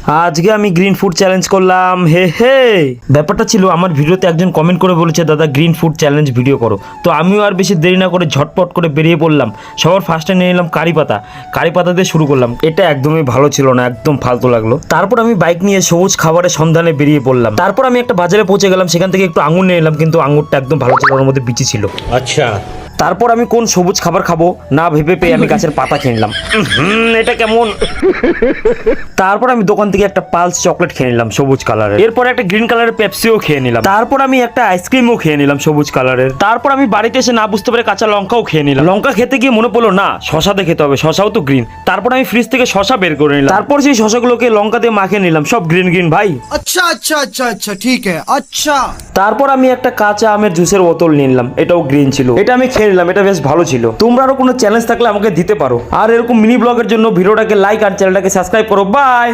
আজকে আমি green food challenge করলাম। হে হে, ব্যাপারটা ছিল আমার ভিডিওতে একজন কমেন্ট করে বলেছে দাদা গ্রিন ফুড চ্যালেঞ্জ ভিডিও করো। তো আমিও আর বেশি দেরি না করে ঝটপট করে বেরিয়ে পড়লাম। সবার ফার্স্টে নিয়ে নিলাম কারি পাতা দিয়ে শুরু করলাম। এটা একদমই ভালো ছিল না, একদম ফালতু লাগলো। তারপর আমি বাইক নিয়ে সবুজ খাবারের সন্ধানে বেরিয়ে পড়লাম। তারপর আমি একটা বাজারে পৌঁছে গেলাম, সেখান থেকে একটু আঙুর নিয়ে এলাম, কিন্তু আঙুরটা একদম ভালো ছিল, ওর মধ্যে বিচি ছিল। अच्छा। তারপর আমি কোন সবুজ খাবার খাবো না ভেবে পেয়ে আমি গাছের পাতা খেয়ে নিলাম। এটা কেমন। তারপর আমি দোকান থেকে একটা পালস চকলেট খেয়ে নিলাম সবুজ কালারের। এরপর একটা গ্রিন কালারের পেপসিও খেয়ে নিলাম। তারপর আমি একটা আইসক্রিমও খেয়ে নিলাম সবুজ কালারের। তারপর আমি বাড়িতে এসে না বুঝতে পেরে কাঁচা লঙ্কাও খেয়ে নিলাম। লঙ্কা খেতে গিয়ে মনে পড়লো না শশাতে খেতে হবে, শশাও তো গ্রিন। তারপর আমি ফ্রিজ থেকে শশা বের করে নিলাম। তারপর সেই শশাগুলোকে লঙ্কা দিয়ে মাখিয়ে নিলাম, সব গ্রিন গ্রিন ভাই। अच्छा अच्छा अच्छा अच्छा ठीक है अच्छा। তারপর আমি একটা কাঁচা আমের জুসের বোতল নিয়ে নিলাম, এটাও গ্রিন ছিল। এটা আমি খেয়ে নিলাম, এটা বেশ ভালো ছিল। তোমরা আরো কোনো চ্যালেঞ্জ থাকলে আমাকে দিতে পারো। আর এরকম মিনি ব্লগের জন্য ভিডিওটাকে লাইক আর চ্যানেলটাকে সাবস্ক্রাইব করো। বাই।